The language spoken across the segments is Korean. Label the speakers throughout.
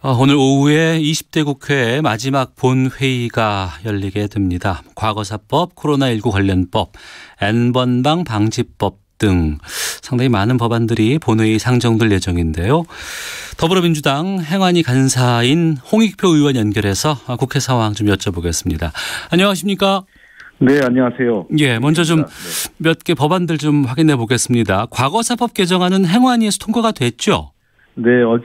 Speaker 1: 오늘 오후에 20대 국회 마지막 본회의가 열리게 됩니다. 과거사법, 코로나19 관련법, N번방 방지법 등 상당히 많은 법안들이 본회의 상정될 예정인데요. 더불어민주당 행안위 간사인 홍익표 의원 연결해서 국회 상황 좀 여쭤보겠습니다. 안녕하십니까?
Speaker 2: 네, 안녕하세요.
Speaker 1: 예, 먼저 좀 몇 개 법안들 좀 확인해 보겠습니다. 과거사법 개정안은 행안위에서 통과가 됐죠?
Speaker 2: 네, 어제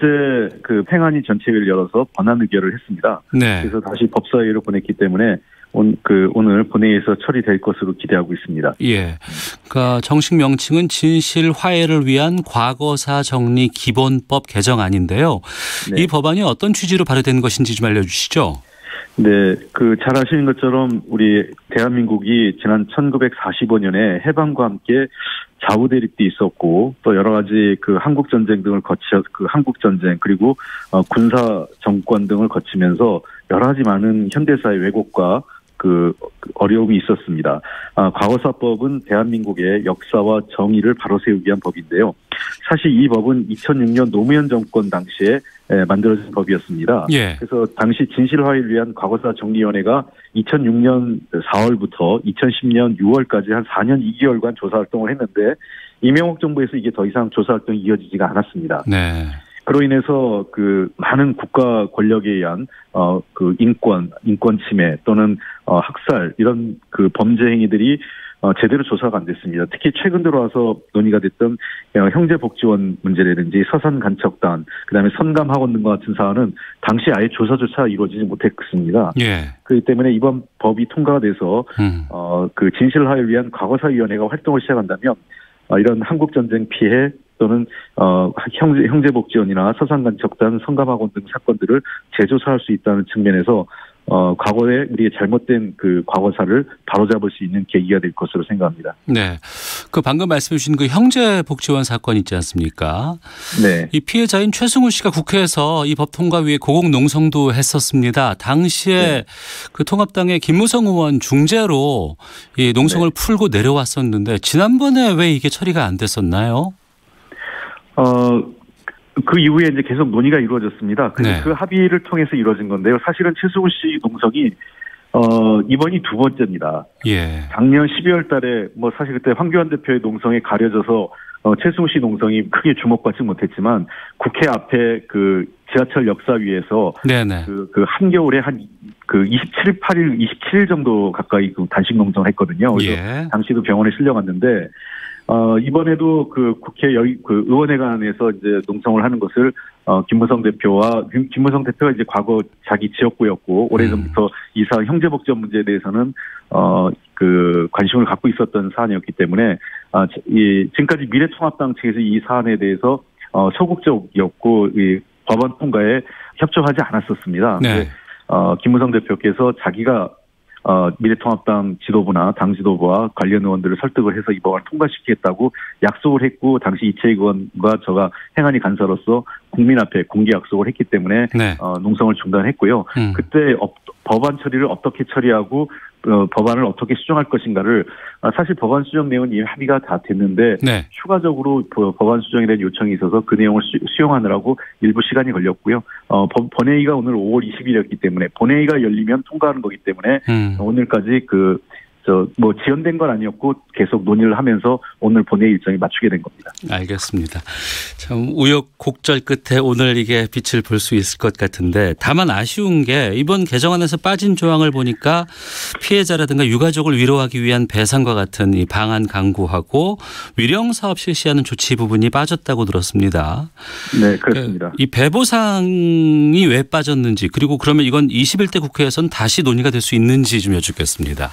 Speaker 2: 그 행안위 전체회의를 열어서 권한 의결을 했습니다.
Speaker 1: 네.
Speaker 2: 그래서 다시 법사위로 보냈기 때문에 오늘 본회의에서 처리될 것으로 기대하고 있습니다.
Speaker 1: 예. 그러니까 정식 명칭은 진실 화해를 위한 과거사 정리 기본법 개정안인데요.
Speaker 2: 네.
Speaker 1: 이 법안이 어떤 취지로 발의된 것인지 좀 알려주시죠.
Speaker 2: 네, 잘 아시는 것처럼 우리 대한민국이 지난 1945년에 해방과 함께 좌우 대립도 있었고 또 여러 가지 한국 전쟁 등을 한국 전쟁 그리고 군사 정권 등을 거치면서 여러 가지 많은 현대사의 왜곡과 어려움이 있었습니다. 과거사법은 대한민국의 역사와 정의를 바로 세우기 위한 법인데요. 사실 이 법은 2006년 노무현 정권 당시에 만들어진 법이었습니다.
Speaker 1: 예.
Speaker 2: 그래서 당시 진실화해를 위한 과거사 정리위원회가 2006년 4월부터 2010년 6월까지 한 4년 2개월간 조사활동을 했는데 이명박 정부에서 이게 더 이상 조사활동이 이어지지가 않았습니다.
Speaker 1: 네.
Speaker 2: 그로 인해서 많은 국가 권력에 의한 인권 침해 또는 학살 이런 범죄 행위들이 제대로 조사가 안 됐습니다. 특히 최근 들어와서 논의가 됐던 형제복지원 문제라든지 서산간척단, 그다음에 선감학원 등과 같은 사안은 당시 아예 조사조차 이루어지지 못했습니다.
Speaker 1: 예.
Speaker 2: 그렇기 때문에 이번 법이 통과가 돼서 진실화해를 위한 과거사위원회가 활동을 시작한다면 이런 한국전쟁 피해 또는 형제복지원이나 서산간척단, 선감학원 등 사건들을 재조사할 수 있다는 측면에서 과거에 우리의 잘못된 과거사를 바로잡을 수 있는 계기가 될 것으로 생각합니다.
Speaker 1: 네, 방금 말씀해 주신 형제복지원 사건 있지 않습니까?
Speaker 2: 네.
Speaker 1: 이 피해자인 최승우 씨가 국회에서 이 법 통과 위에 고공농성도 했었습니다. 당시에
Speaker 2: 네.
Speaker 1: 통합당의 김무성 의원 중재로 이 농성을 풀고 내려왔었는데 지난번에 왜 이게 처리가 안 됐었나요?
Speaker 2: 그 이후에 이제 계속 논의가 이루어졌습니다.
Speaker 1: 네.
Speaker 2: 그 합의를 통해서 이루어진 건데요. 사실은 최승우 씨 농성이 이번이 두 번째입니다.
Speaker 1: 예.
Speaker 2: 작년 12월 달에 사실 그때 황교안 대표의 농성에 가려져서 최승우 씨 농성이 크게 주목받지 못했지만 국회 앞에 지하철 역사위에서
Speaker 1: 네네.
Speaker 2: 한겨울에 한 27일 정도 가까이 단식 농성을 했거든요. 그래서
Speaker 1: 예.
Speaker 2: 당시도 병원에 실려갔는데 이번에도 국회 의원회관에서 이제 농성을 하는 것을 김무성 대표가 이제 과거 자기 지역구였고 오래전부터 이 사안 형제복지원 문제에 대해서는 관심을 갖고 있었던 사안이었기 때문에 지금까지 미래통합당 측에서 이 사안에 대해서 소극적이었고 이 법안 통과에 협조하지 않았었습니다.
Speaker 1: 네.
Speaker 2: 김무성 대표께서 자기가 미래통합당 지도부나 당 지도부와 관련 의원들을 설득을 해서 이 법안을 통과시키겠다고 약속을 했고 당시 이채익 의원과 제가 행안위 간사로서 국민 앞에 공개 약속을 했기 때문에
Speaker 1: 네.
Speaker 2: 농성을 중단했고요. 그때 법안 처리를 어떻게 처리하고 법안을 어떻게 수정할 것인가를 사실 법안 수정 내용은 이미 합의가 다 됐는데
Speaker 1: 네.
Speaker 2: 추가적으로 법안 수정에 대한 요청이 있어서 그 내용을 수용하느라고 일부 시간이 걸렸고요. 본회의가 오늘 5월 20일이었기 때문에 본회의가 열리면 통과하는 거기 때문에 오늘까지 지연된 건 아니었고 계속 논의를 하면서 오늘 본회의 일정이 맞추게 된 겁니다.
Speaker 1: 알겠습니다. 참 우여곡절 끝에 오늘 이게 빛을 볼 수 있을 것 같은데 다만 아쉬운 게 이번 개정안에서 빠진 조항을 보니까 피해자라든가 유가족을 위로하기 위한 배상과 같은 이 방안 강구하고 위령 사업 실시하는 조치 부분이 빠졌다고 들었습니다.
Speaker 2: 네, 그렇습니다.
Speaker 1: 이 배보상이 왜 빠졌는지 그리고 그러면 이건 21대 국회에서는 다시 논의가 될 수 있는지 좀 여쭙겠습니다.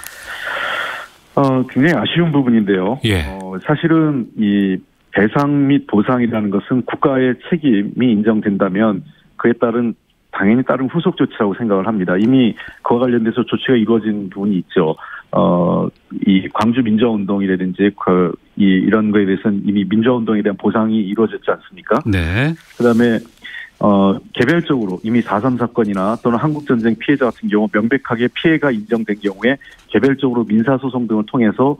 Speaker 2: 굉장히 아쉬운 부분인데요.
Speaker 1: 예.
Speaker 2: 사실은 이 배상 및 보상이라는 것은 국가의 책임이 인정된다면 그에 따른 당연히 따른 후속 조치라고 생각을 합니다. 이미 그와 관련돼서 조치가 이루어진 부분이 있죠. 이 광주 민주화운동이라든지 이런 거에 대해서는 이미 민주화운동에 대한 보상이 이루어졌지 않습니까?
Speaker 1: 네.
Speaker 2: 그다음에 개별적으로 이미 4.3 사건이나 또는 한국전쟁 피해자 같은 경우 명백하게 피해가 인정된 경우에 개별적으로 민사소송 등을 통해서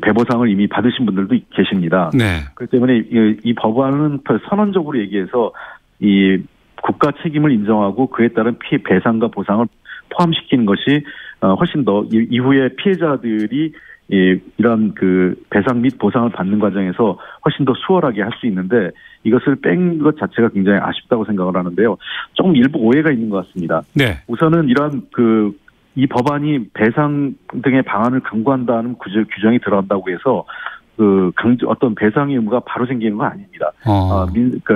Speaker 2: 배보상을 이미 받으신 분들도 계십니다.
Speaker 1: 네.
Speaker 2: 그렇기 때문에 이 법안은 선언적으로 얘기해서 이 국가 책임을 인정하고 그에 따른 피해 배상과 보상을 포함시키는 것이 훨씬 더 이후에 피해자들이 이런 그 배상 및 보상을 받는 과정에서 훨씬 더 수월하게 할 수 있는데 이것을 뺀 것 자체가 굉장히 아쉽다고 생각을 하는데요. 조금 일부 오해가 있는 것 같습니다.
Speaker 1: 네.
Speaker 2: 우선은 이러한 이 법안이 배상 등의 방안을 강구한다는 규정이 들어간다고 해서 어떤 배상의 의무가 바로 생기는 건 아닙니다.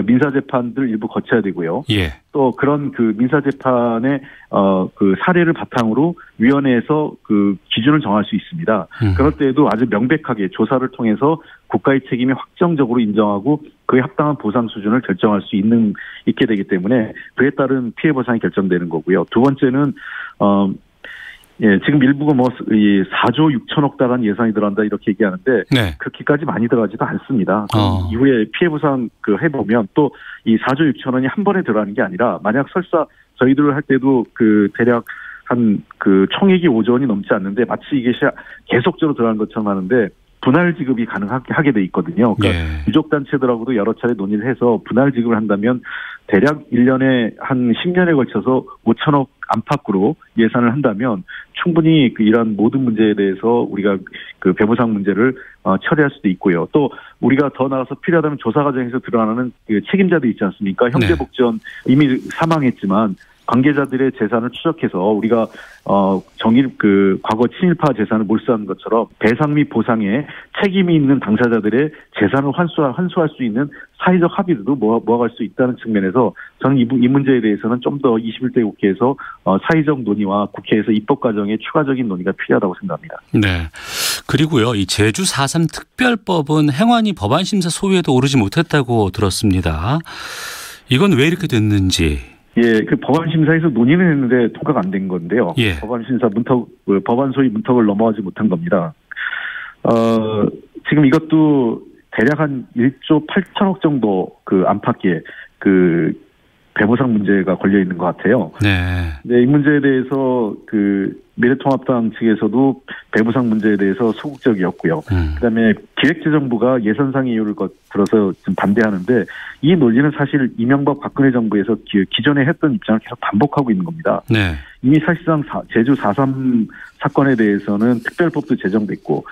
Speaker 2: 민사재판들 일부 거쳐야 되고요.
Speaker 1: 예.
Speaker 2: 또 그런 민사재판의 사례를 바탕으로 위원회에서 기준을 정할 수 있습니다. 그럴 때에도 아주 명백하게 조사를 통해서 국가의 책임이 확정적으로 인정하고 그에 합당한 보상 수준을 결정할 수 있게 되기 때문에 그에 따른 피해 보상이 결정되는 거고요. 두 번째는 지금 일부가 4조 6천억 달러는 예산이 들어간다 이렇게 얘기하는데
Speaker 1: 네.
Speaker 2: 그렇게까지 많이 들어가지도 않습니다. 이후에 피해 보상 해보면 또 이 4조 6천원이 한 번에 들어가는 게 아니라 만약 설사 저희들 할 때도 대략 한 총액이 5조 원이 넘지 않는데 마치 이게 계속적으로 들어가는 것처럼 하는데 분할 지급이 가능하게 돼 있거든요. 그러니까 유족단체들하고도 여러 차례 논의를 해서 분할 지급을 한다면 대략 1년에 한 10년에 걸쳐서 5천억 안팎으로 예산을 한다면 충분히 이런 모든 문제에 대해서 우리가 배보상 문제를 처리할 수도 있고요. 또 우리가 더 나아가서 필요하다면 조사 과정에서 드러나는 책임자들 있지 않습니까? 형제복지원 이미 사망했지만 관계자들의 재산을 추적해서 우리가 과거 친일파 재산을 몰수하는 것처럼 배상 및 보상에 책임이 있는 당사자들의 재산을 환수할 수 있는 사회적 합의도 모아갈 수 있다는 측면에서 저는 이 문제에 대해서는 좀 더 21대 국회에서 사회적 논의와 국회에서 입법 과정에 추가적인 논의가 필요하다고 생각합니다.
Speaker 1: 네. 그리고요, 이 제주 4.3 특별법은 행안위 법안심사 소위에도 오르지 못했다고 들었습니다. 이건 왜 이렇게 됐는지.
Speaker 2: 예, 법안심사에서 논의는 했는데 통과가 안 된 건데요.
Speaker 1: 예.
Speaker 2: 법안심사 법안 소위 문턱을 넘어가지 못한 겁니다. 지금 이것도 대략 한 1조 8천억 정도 안팎의 배보상 문제가 걸려 있는 것 같아요.
Speaker 1: 네.
Speaker 2: 네, 이 문제에 대해서 미래통합당 측에서도 배보상 문제에 대해서 소극적이었고요. 그다음에 기획재정부가 예산상 이유를 들어서 좀 반대하는데 이 논리는 사실 이명박 박근혜 정부에서 기존에 했던 입장을 계속 반복하고 있는 겁니다.
Speaker 1: 네.
Speaker 2: 이미 사실상 제주 4.3 사건에 대해서는 특별법도 제정됐고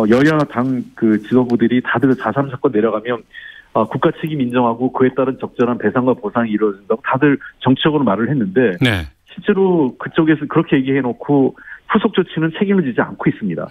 Speaker 2: 여야 당 지도부들이 다들 4.3 사건 내려가면 국가 책임 인정하고 그에 따른 적절한 배상과 보상이 이루어진다고 다들 정치적으로 말을 했는데 네. 실제로 그쪽에서 그렇게 얘기해놓고 후속 조치는 책임을 지지 않고 있습니다.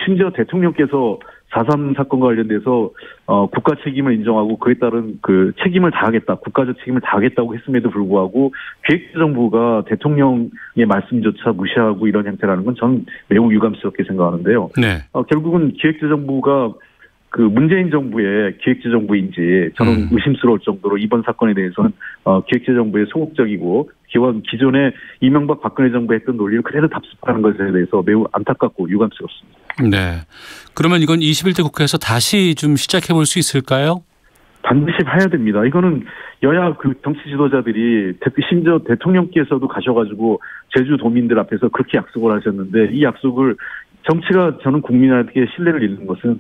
Speaker 2: 심지어 대통령께서 4.3 사건과 관련돼서 국가 책임을 인정하고 그에 따른 책임을 다하겠다, 국가적 책임을 다하겠다고 했음에도 불구하고 기획재정부가 대통령의 말씀조차 무시하고 이런 형태라는 건 저는 매우 유감스럽게 생각하는데요. 네. 결국은 기획재정부가 문재인 정부의 기획재정부인지 저는 의심스러울 정도로 이번 사건에 대해서는 기획재정부의 소극적이고 기존의 이명박 박근혜 정부에 했던 논리를 그대로 답습하는 것에 대해서 매우 안타깝고 유감스럽습니다.
Speaker 1: 네. 그러면 이건 21대 국회에서 다시 좀 시작해 볼 수 있을까요?
Speaker 2: 반드시 봐야 됩니다. 이거는 여야 정치 지도자들이 심지어 대통령께서도 가셔가지고 제주 도민들 앞에서 그렇게 약속을 하셨는데 이 약속을 정치가 저는 국민한테 신뢰를 잃는 것은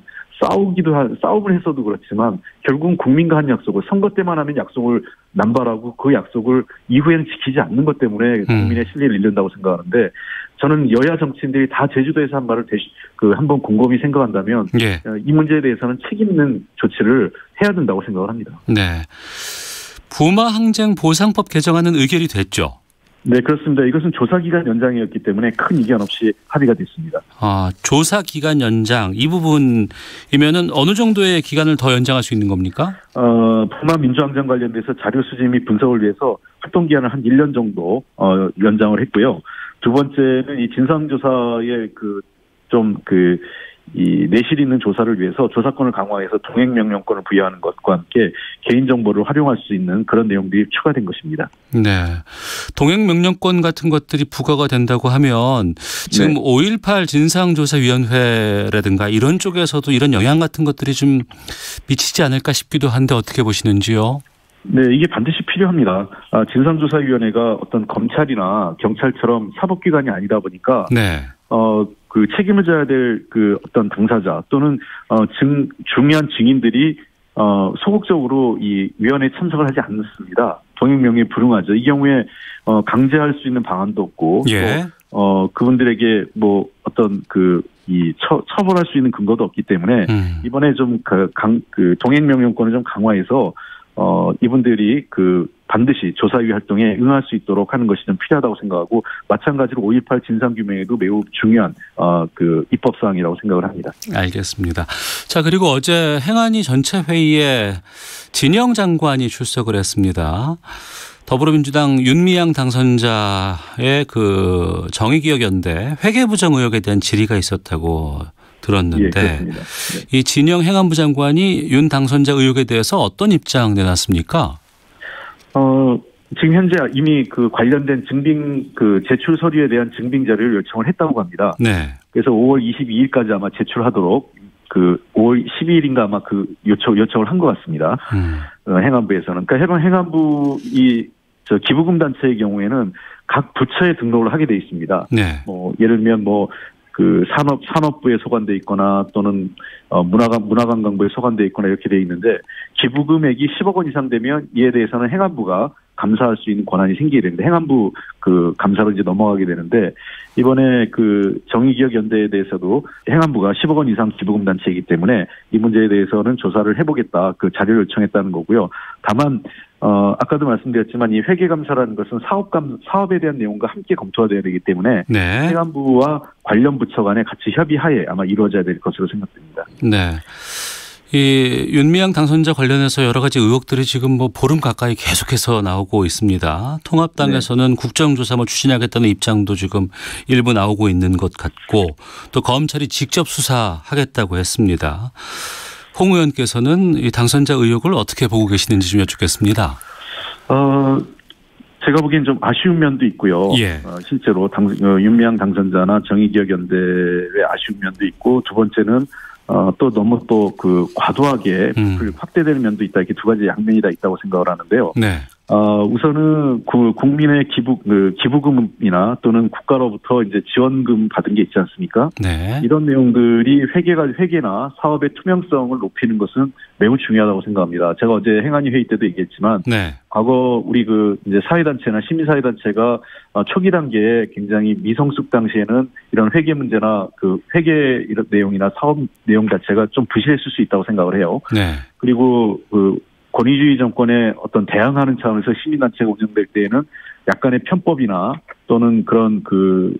Speaker 2: 싸움을 했어도 그렇지만 결국은 국민과 한 약속을 선거 때만 하면 약속을 남발하고 그 약속을 이후에는 지키지 않는 것 때문에 국민의 신뢰를 잃는다고 생각하는데 저는 여야 정치인들이 다 제주도에서 한 말을 한번 곰곰이 생각한다면 예. 이 문제에 대해서는 책임 있는 조치를 해야 된다고 생각을 합니다. 네.
Speaker 1: 부마항쟁 보상법 개정안은 의결이 됐죠?
Speaker 2: 네, 그렇습니다. 이것은 조사기간 연장이었기 때문에 큰 이견 없이 합의가 됐습니다.
Speaker 1: 조사기간 연장 이 부분이면은 어느 정도의 기간을 더 연장할 수 있는 겁니까?
Speaker 2: 부마 민주항쟁 관련돼서 자료 수집 및 분석을 위해서 활동기한을 한 1년 정도 연장을 했고요. 두 번째는 이 진상조사의 내실 있는 조사를 위해서 조사권을 강화해서 동행명령권을 부여하는 것과 함께 개인정보를 활용할 수 있는 그런 내용들이 추가된 것입니다.
Speaker 1: 네. 동행명령권 같은 것들이 부과가 된다고 하면 지금 네. 5.18 진상조사위원회라든가 이런 쪽에서도 이런 영향 같은 것들이 좀 미치지 않을까 싶기도 한데 어떻게 보시는지요?
Speaker 2: 네, 이게 반드시 필요합니다. 진상조사위원회가 어떤 검찰이나 경찰처럼 사법기관이 아니다 보니까 네. 책임을 져야 될 어떤 당사자 또는 중요한 증인들이 소극적으로 이 위원회에 참석을 하지 않습니다. 동행 명령에 불응하죠. 이 경우에 강제할 수 있는 방안도 없고
Speaker 1: 예.
Speaker 2: 또 그분들에게 뭐 어떤 처벌할 수 있는 근거도 없기 때문에 이번에 좀 동행 명령권을 좀 강화해서 이분들이 반드시 조사위 활동에 응할 수 있도록 하는 것이 좀 필요하다고 생각하고 마찬가지로 5.18 진상규명에도 매우 중요한 입법 사항이라고 생각을 합니다.
Speaker 1: 알겠습니다. 자, 그리고 어제 행안위 전체 회의에 진영 장관이 출석을 했습니다. 더불어민주당 윤미향 당선자의 정의기억연대 회계부정 의혹에 대한 질의가 있었다고 들었는데
Speaker 2: 네.
Speaker 1: 이 진영 행안부 장관이 윤 당선자 의혹에 대해서 어떤 입장 내놨습니까?
Speaker 2: 지금 현재 이미 관련된 증빙 제출 서류에 대한 증빙 자료를 요청을 했다고 합니다.
Speaker 1: 네.
Speaker 2: 그래서 5월 22일까지 아마 제출하도록 5월 12일인가 아마 요청을 한 것 같습니다. 행안부에서는. 그러니까 행안부 기부금 단체의 경우에는 각 부처에 등록을 하게 돼 있습니다.
Speaker 1: 네.
Speaker 2: 예를 들면 산업부에 소관돼 있거나 또는 문화관광부에 소관돼 있거나 이렇게 돼 있는데 기부금액이 10억 원 이상 되면 이에 대해서는 행안부가 감사할 수 있는 권한이 생기게 되는데 행안부 감사로 이제 넘어가게 되는데 이번에 정의기억연대에 대해서도 행안부가 10억 원 이상 기부금 단체이기 때문에 이 문제에 대해서는 조사를 해보겠다 자료를 요청했다는 거고요. 다만 아까도 말씀드렸지만 이 회계감사라는 것은 사업에 대한 내용과 함께 검토가 돼야 되기 때문에
Speaker 1: 네.
Speaker 2: 행안부와 관련 부처 간에 같이 협의하에 아마 이루어져야 될 것으로 생각됩니다.
Speaker 1: 네. 이 윤미향 당선자 관련해서 여러 가지 의혹들이 지금 보름 가까이 계속해서 나오고 있습니다. 통합당에서는 네. 국정조사 추진하겠다는 입장도 지금 일부 나오고 있는 것 같고 또 검찰이 직접 수사하겠다고 했습니다. 홍 의원께서는 이 당선자 의혹을 어떻게 보고 계시는지 좀 여쭙겠습니다.
Speaker 2: 제가 보기엔 좀 아쉬운 면도 있고요.
Speaker 1: 예.
Speaker 2: 실제로 윤미향 당선자나 정의기억연대의 아쉬운 면도 있고 두 번째는 또 너무 과도하게 확대되는 면도 있다. 이렇게 두 가지 양면이 다 있다고 생각을 하는데요.
Speaker 1: 네.
Speaker 2: 우선은 국민의 기부금이나 또는 국가로부터 이제 지원금 받은 게 있지 않습니까?
Speaker 1: 네.
Speaker 2: 이런 내용들이 회계나 사업의 투명성을 높이는 것은 매우 중요하다고 생각합니다. 제가 어제 행안위 회의 때도 얘기했지만,
Speaker 1: 네.
Speaker 2: 과거 우리 이제 사회단체나 시민사회단체가 초기 단계에 굉장히 미성숙 당시에는 이런 회계 문제나 회계 이런 내용이나 사업 내용 자체가 좀 부실했을 수 있다고 생각을 해요.
Speaker 1: 네.
Speaker 2: 그리고 권위주의 정권에 어떤 대항하는 차원에서 시민단체가 운영될 때에는 약간의 편법이나 또는 그런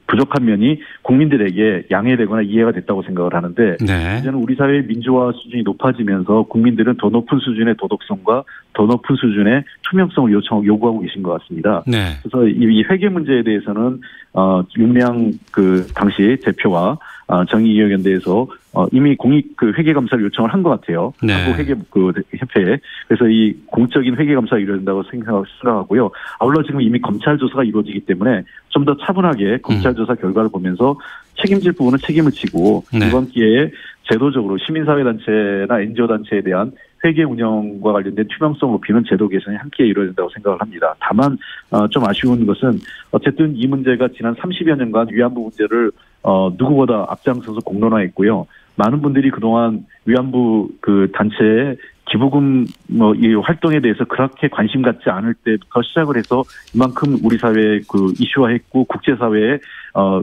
Speaker 2: 부족한 면이 국민들에게 양해되거나 이해가 됐다고 생각을 하는데
Speaker 1: 네.
Speaker 2: 이제는 우리 사회의 민주화 수준이 높아지면서 국민들은 더 높은 수준의 도덕성과 더 높은 수준의 투명성을 요구하고 계신 것 같습니다.
Speaker 1: 네.
Speaker 2: 그래서 이 회계 문제에 대해서는 윤미향 당시 대표와 정의기억연대에서 이미 회계감사를 요청을 한 것 같아요.
Speaker 1: 네.
Speaker 2: 한국회계협회에. 그래서 이 공적인 회계감사가 이루어진다고 생각하고요. 아울러 지금 이미 검찰 조사가 이루어지기 때문에 좀 더 차분하게 검찰 조사 결과를 보면서 책임질 부분은 책임을 지고
Speaker 1: 네.
Speaker 2: 이번 기회에 제도적으로 시민사회단체나 NGO단체에 대한 회계 운영과 관련된 투명성 높이는 제도 개선이 함께 이루어진다고 생각을 합니다. 다만 좀 아쉬운 것은 어쨌든 이 문제가 지난 30여 년간 위안부 문제를 누구보다 앞장서서 공론화했고요. 많은 분들이 그동안 위안부 단체의 기부금 이 활동에 대해서 그렇게 관심 갖지 않을 때부터 시작을 해서 이만큼 우리 사회에 이슈화했고 국제사회에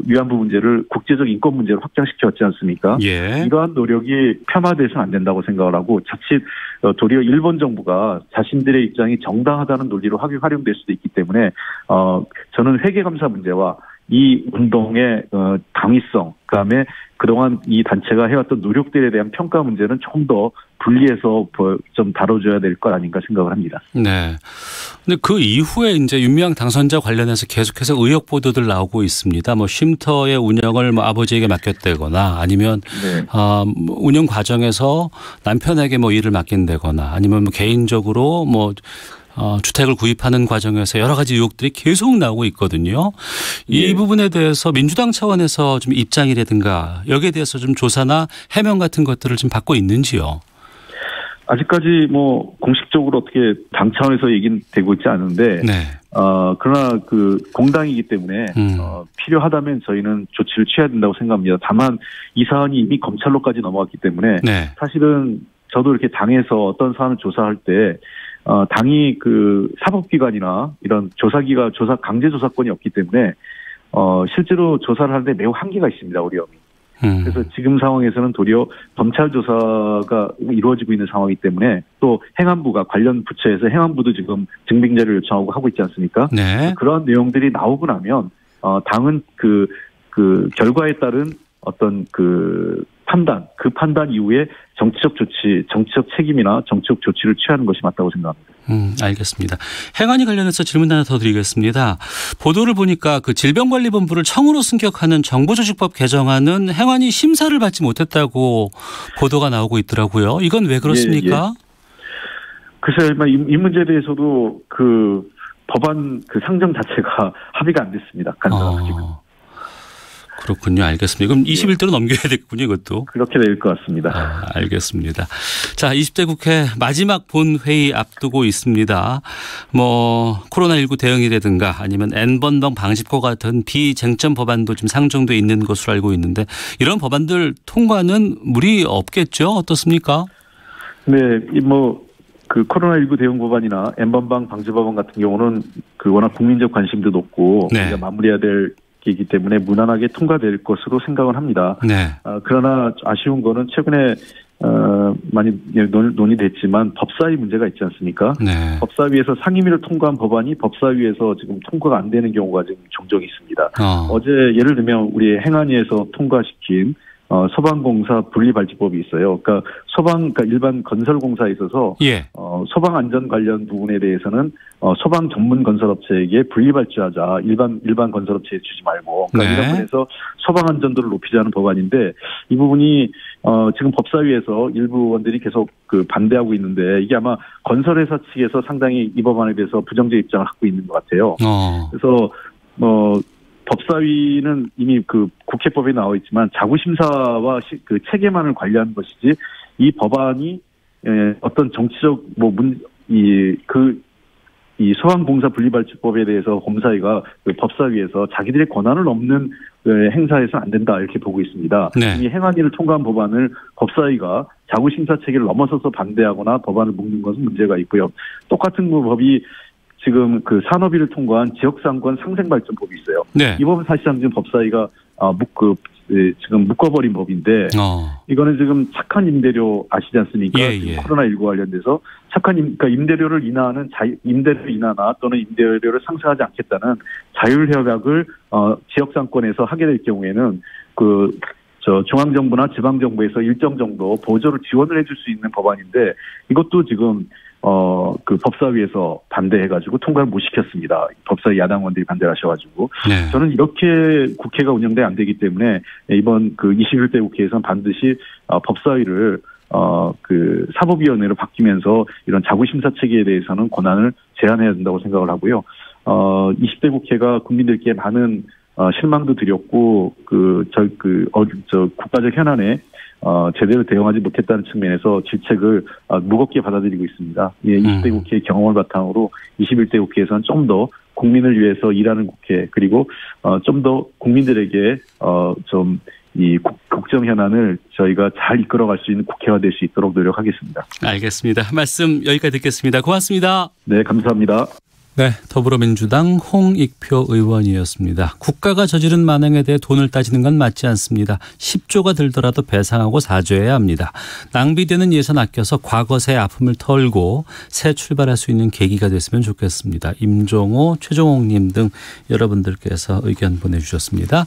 Speaker 2: 위안부 문제를 국제적 인권 문제로 확장시켰지 않습니까?
Speaker 1: 예.
Speaker 2: 이러한 노력이 폄하돼서는 안 된다고 생각을 하고 자칫 도리어 일본 정부가 자신들의 입장이 정당하다는 논리로 활용될 수도 있기 때문에 저는 회계감사 문제와 이 운동의 당위성, 그다음에 그동안 이 단체가 해왔던 노력들에 대한 평가 문제는 조금 더 분리해서 좀 다뤄줘야 될 것 아닌가 생각을 합니다.
Speaker 1: 네. 근데 그 이후에 이제 윤미향 당선자 관련해서 계속해서 의혹 보도들 나오고 있습니다. 쉼터의 운영을 아버지에게 맡겼다거나 아니면
Speaker 2: 네.
Speaker 1: 운영 과정에서 남편에게 일을 맡긴다거나 아니면 개인적으로 주택을 구입하는 과정에서 여러 가지 의혹들이 계속 나오고 있거든요. 이
Speaker 2: 네.
Speaker 1: 부분에 대해서 민주당 차원에서 좀 입장이라든가 여기에 대해서 좀 조사나 해명 같은 것들을 좀 받고 있는지요?
Speaker 2: 아직까지 공식적으로 어떻게 당 차원에서 얘기는 되고 있지 않은데,
Speaker 1: 네.
Speaker 2: 그러나 공당이기 때문에 필요하다면 저희는 조치를 취해야 된다고 생각합니다. 다만 이 사안이 이미 검찰로까지 넘어갔기 때문에
Speaker 1: 네.
Speaker 2: 사실은 저도 이렇게 당에서 어떤 사안을 조사할 때 당이 그 사법기관이나 이런 조사 강제 조사권이 없기 때문에 실제로 조사를 하는데 매우 한계가 있습니다. 어려움이. 그래서 지금 상황에서는 도리어 검찰 조사가 이루어지고 있는 상황이기 때문에 또 행안부가 관련 부처에서 행안부도 지금 증빙 자료를 요청하고 하고 있지 않습니까?
Speaker 1: 네.
Speaker 2: 그런 내용들이 나오고 나면 당은 그 결과에 따른 어떤 그 판단 이후에 정치적 책임이나 정치적 조치를 취하는 것이 맞다고 생각합니다.
Speaker 1: 알겠습니다. 행안위 관련해서 질문 하나 더 드리겠습니다. 보도를 보니까 그 질병관리본부를 청으로 승격하는 정보조직법 개정안은 행안위 심사를 받지 못했다고 보도가 나오고 있더라고요. 이건 왜 그렇습니까?
Speaker 2: 예. 글쎄요, 이 문제에 대해서도 그 법안 그 상정 자체가 합의가 안 됐습니다.
Speaker 1: 그렇군요. 알겠습니다. 그럼 21대로 넘겨야 되겠군요. 이것도.
Speaker 2: 그렇게 될 것 같습니다.
Speaker 1: 알겠습니다. 자, 20대 국회 마지막 본회의 앞두고 있습니다. 코로나19 대응이라든가 아니면 N번방 방지법 같은 비쟁점 법안도 지금 상정돼 있는 것으로 알고 있는데 이런 법안들 통과는 무리 없겠죠? 어떻습니까?
Speaker 2: 네, 그 코로나19 대응 법안이나 N번방 방지 법안 같은 경우는 그 워낙 국민적 관심도 높고 우리가 마무리해야 될 이기 때문에 무난하게 통과될 것으로 생각을 합니다.
Speaker 1: 네.
Speaker 2: 그러나 아쉬운 거는 최근에 많이 논의됐지만 법사위 문제가 있지 않습니까?
Speaker 1: 네.
Speaker 2: 법사위에서 상임위를 통과한 법안이 법사위에서 지금 통과가 안 되는 경우가 지금 종종 있습니다. 어제 예를 들면 우리 행안위에서 통과시킨 소방공사 분리발지법이 있어요. 그러니까 일반 건설공사에 있어서 소방 안전 관련 부분에 대해서는 소방 전문 건설업체에게 분리발주하자. 일반 건설업체에 주지 말고. 이런 면에서 소방 안전도를 높이자는 법안인데 이 부분이 지금 법사위에서 일부 의원들이 계속 그 반대하고 있는데 이게 아마 건설회사 측에서 상당히 이 법안에 대해서 부정적 입장을 갖고 있는 것 같아요. 그래서 법사위는 이미 그 국회법에 나와 있지만 자구심사와 그 체계만을 관리하는 것이지 이 법안이 어떤 정치적 이 소방공사 분리발주법에 대해서 검사위가 그 법사위에서 자기들의 권한을 넘는 행사해서는 안 된다 이렇게 보고 있습니다.
Speaker 1: 네.
Speaker 2: 이 행안위를 통과한 법안을 법사위가 자구심사 체계를 넘어서서 반대하거나 법안을 묶는 것은 문제가 있고요. 똑같은 법이 지금 그 산업위를 통과한 지역상권 상생발전법이 있어요.
Speaker 1: 네. 이 법은
Speaker 2: 사실상 지금 법사위가 지금 묶어버린 법인데 이거는 지금 착한 임대료 아시지 않습니까? 코로나19 관련돼서 그러니까 임대료를 인하하는 임대료 인하나 또는 임대료를 상승하지 않겠다는 자율협약을 지역상권에서 하게 될 경우에는 중앙정부나 지방정부에서 일정 정도 보조를 지원을 해줄 수 있는 법안인데 이것도 지금 그 법사위에서 반대해가지고 통과를 못 시켰습니다. 법사위 야당원들이 반대를 하셔가지고. 네. 저는 이렇게 국회가 운영돼 안 되기 때문에 이번 그 21대 국회에서는 반드시 법사위를 그 사법위원회로 바뀌면서 이런 자구심사 체계에 대해서는 권한을 제한해야 된다고 생각을 하고요. 20대 국회가 국민들께 많은 실망도 드렸고 국가적 현안에 제대로 대응하지 못했다는 측면에서 질책을 무겁게 받아들이고 있습니다. 20대 국회의 경험을 바탕으로 21대 국회에서는 좀 더 국민을 위해서 일하는 국회 그리고 좀 더 국민들에게 이 국정 현안을 저희가 잘 이끌어갈 수 있는 국회가 될 수 있도록 노력하겠습니다.
Speaker 1: 알겠습니다. 말씀 여기까지 듣겠습니다. 고맙습니다.
Speaker 2: 네, 감사합니다.
Speaker 1: 네, 더불어민주당 홍익표 의원이었습니다. 국가가 저지른 만행에 대해 돈을 따지는 건 맞지 않습니다. 10조가 들더라도 배상하고 사죄해야 합니다. 낭비되는 예산 아껴서 과거의 아픔을 털고 새 출발할 수 있는 계기가 됐으면 좋겠습니다. 임종호, 최종옥님 등 여러분들께서 의견 보내주셨습니다.